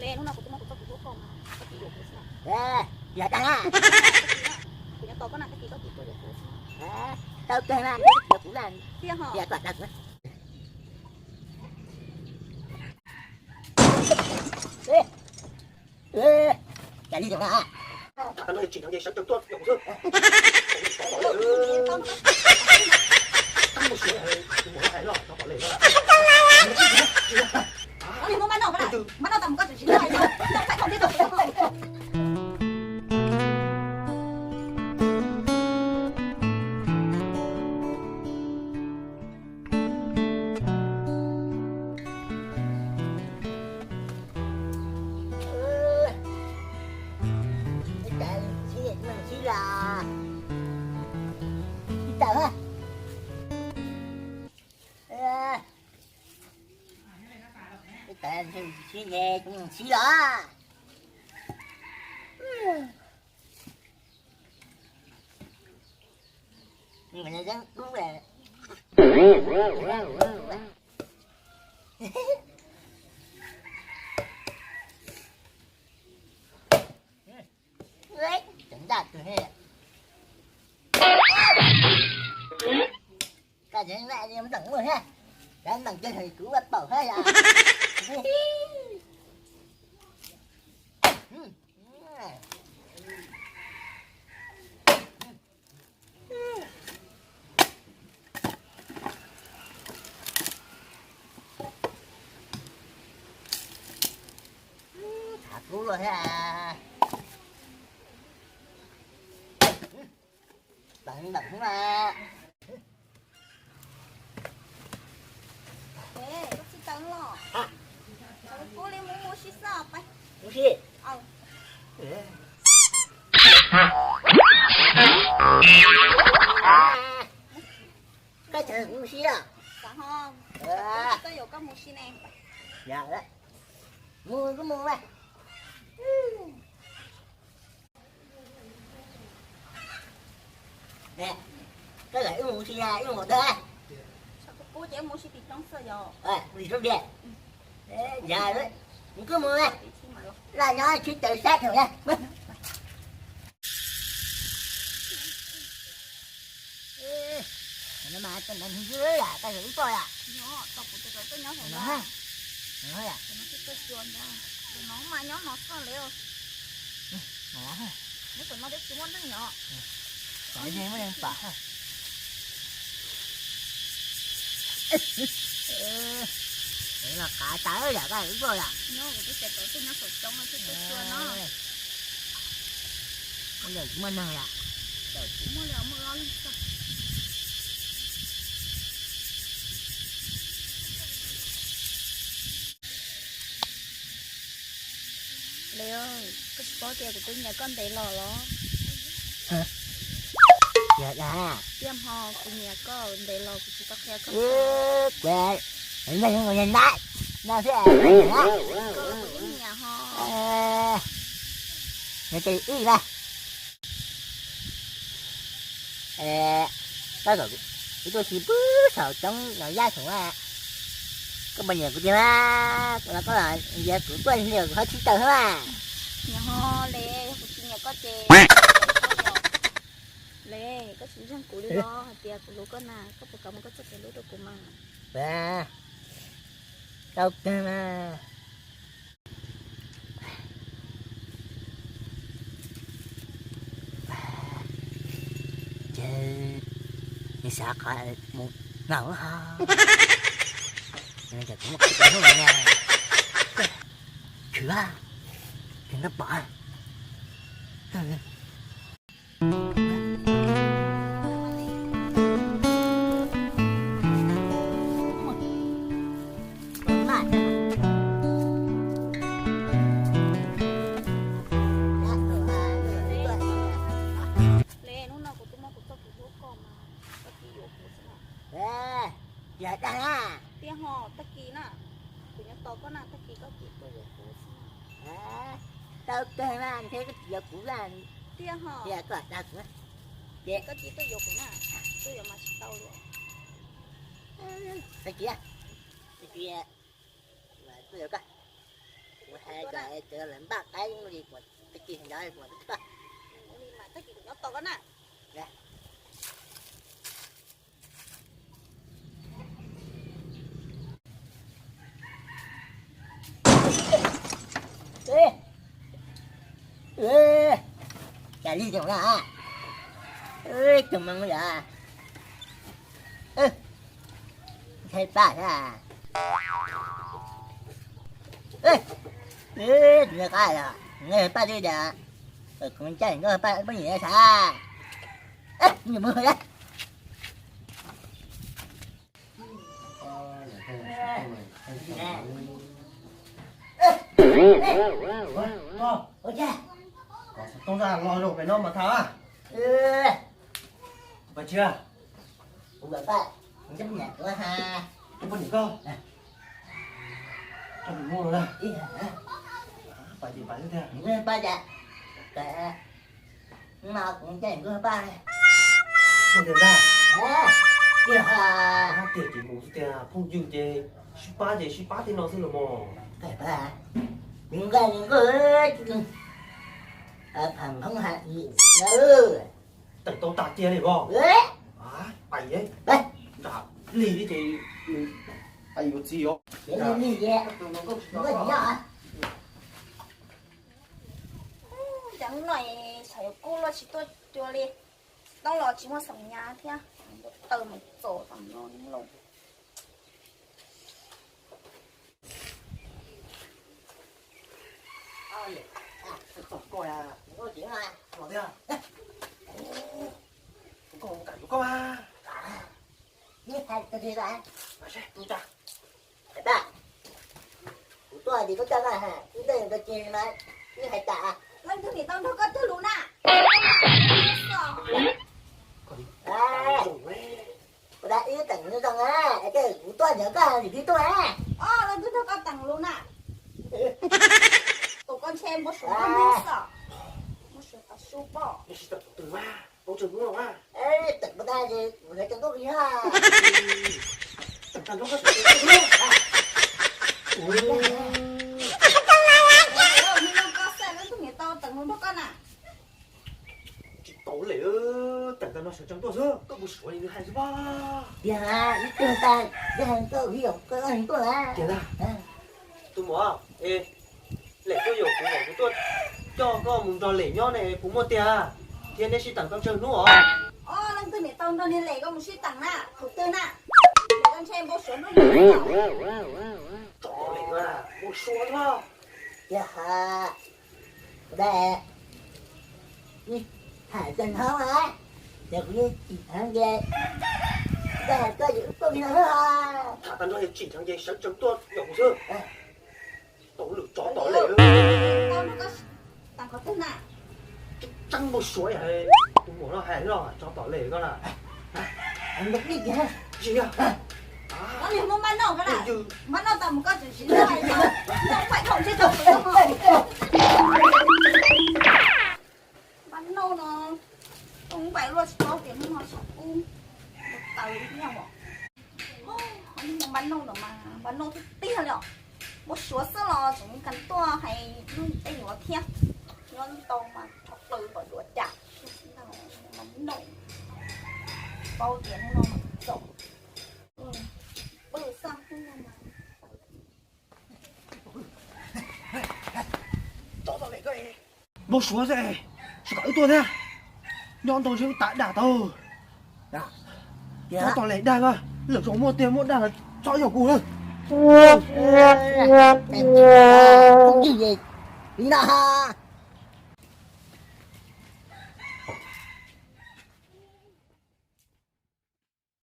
Lê lúc nào cũng có cái con mà có cái dụng gì dạ ta của nhà tôi có nào cái gì có cái dụng tao kêu là cái cũng là kia họ dạ toàn thật chả đi được à他们经常也想等多用着，当不学我还老他好累了。你们bắt đầu tầm có chỉ là đâu phải không tiếp tục tên thì xí nghe cũng xí đó nhưng mà nó vẫn đúng là chẳng đạt được hết cả chuyện này thì em tận rồi ha đang tận chơi thì cứ bắt bảo hết à thả cứu rồi ha bận bận mà có chỉ tấn lọ cô lên mua xí sao phải mua xí cái thằng mua xí đó dạ không tôi có mua xí này dạ đấy mua có mua đây nè cái này mua xí ra mua một đây cô chỉ mua xí thì trong sơ giờ vì rất đẹp giờ đấy mình cứ mua đây là nó chỉ tự sát thôi nha nó mà tên mình dưới à ta thử coi à nó tao cũng tự tôi nhớ rồi nó ha nó à nó cái tôi chuồn ra nó mà nhớ nó sao liệu nó ha nếu tụi nó biết chúng nó nhỏ cái gì mới đang phá ha đấy là cả trái là cái đúng rồi à nhớ rồi cái chạy tới nó sụt trong nó cái tôi chuồn nó bây giờ chúng mình rồi à rồi chúng nó là mưa lên sao Lê ơi, cái sport kia của tôi nhà con để lò đó. dạ dạ Tiêm ho của nhà con để lò của chị tao khe con. Quẹ, đến đây người nhìn đấy, nào sẽ Cơ của nhà ho. người chị ý ra, cái rồi tôi chỉ bước vào trong nội gia thủ à. Có bao nhiêu của chị á, là có là giờ của quên nhiều hết chỉ tờ hết Nhà ho Lê, của chị nhà có chè. Lê, có chị răng củ đi lo, tiệc của lũ con à, có một cọng có chất cái lũ đồ của mà. Dạ, đâu cơ mà. Chết, như sao có một ngầu ha. Nên giờ cũng một cái tiếng rồi nha. Chữa, đừng có bỏ. Dạ ta tia ho tất kỳ nè của nhà tôi có nào tất kỳ có chị tôi được của tao kêu là anh thấy cái giờ cũ là tia ho dạ có đặt nữa dạ có chị tôi được của nè tôi giờ mà chị tao luôn cái kia là tôi được coi 我还在这人把该用的我这几天来我的。你mà tất cả nó to cái nào Ê, ê, chả đi đâu ra. Ê, chồng măng ra. Ê, thấy ba ra. Ê, ê, được ai à? Nghe ba đi đã. Còn chạy nó ba bao nhiêu sao? Ê, nhiều mưa đấy. Ôi cha, Tông ra lò rồi phải nó mà thả. Phải chưa? cũng được vậy. Chấp nhận quá ha. Không có gì không? Cho mình mua rồi đây. Ý hả? Phải thì phải như thế. Nghe ba dạ. Kệ. Mà cũng chạy có ba này. Không tiền ra. Kìa hả? Tiền chỉ ngủ tiền không dừng gì. Ship ba thì nó sẽ là mò. Kệ ba. Những cái thằng không hạt gì. Tận tông tạt tiền này bò. Đấy. Bày ấy. Đây. Đã lì đi thì ai có gì không? Để lên đi vậy. Nó Có gì đó. chẳng nói phải cô lo chỉ tôi cho đi đâu lo chỉ mua sắm nhà thế từ một chỗ tầm nó luôn Coi à. Có chuyện à. Bỏ thế à? Còn cả có ba. Biết hai cái gì đó. Mà xem, tôi ta. Ba. Của tôi thì có cho là hả? Chúng tôi có chuyện mà. Như hai tạ. lần thứ này tao đâu có thứ luôn à À. Cô đã ý tưởng như rằng á. Cái của tôi nhớ cả thì đi tôi á. lần thứ đâu có tặng luôn à tụi con xem có số con biết sợ có số có số bỏ Nó sẽ tập từ ba. Bố trường đúng không á? Ê, tưởng bà ta gì? Một cái chẳng có gì ha. Tận tận nó có sự tự luôn. nhưng nó có xe lần thứ này tao tặng luôn con à Chị tổ lệ ơ. Tận tận nó sẽ chẳng tốt chứ. Có một số này hay chứ ba. Dạ, ít tương ta. Cái hàng cơ hiểu. Cái hàng cơ là. Kìa ra. Tôi mua. Ê. Lệ tôi hiểu của tôi. Cho có muốn cho lệ nhau này cũng một tiền. Thiên đây sẽ tặng con trường đúng không? lần thứ này tao đâu đi lệ có một suy tặng nè thủ tư nè để con xem có số nó nhiều Tổ lệ à. Một số thôi. Dạ hả. Đây. Đi. Hải chân không á. Được như chị thằng ghê. Đây có gì có gì nữa hả? Thả tận nó chỉ thằng gì sáng chẳng tốt. Nhỏ một chứ. Tổ lực chó tổ lệ ơ. tao nó có tặng có tư nè Trăng một số này. Tôi muốn nó hay rồi. Cho tổ lệ con à. Anh được đi kìa. Gì à? nó liền muốn bán nổ cái này Như bán nổ tầm một con chỉ là này thôi không phải không chứ không bán nổ nó không phải luôn có tiền nhưng mà sọc cung tàu nhau bỏ nhưng mà bán nổ mà bán nổ thì tiếc rồi một số sơ lo chúng cần to hay luôn tay nó theo nó to mà chọc từ vào đuổi chặt bán nổ bao tiền nó mà rộng bự sao không mà cho tổ lệ cái. Một số này. Sẽ có tôi thế. Nhọn tôi chứ tại đả tôi. Cho Dạ. tổ lệ đang à. Lửa số một tiền một đả là cho nhỏ cù thôi. Không gì gì. Đi nào ha.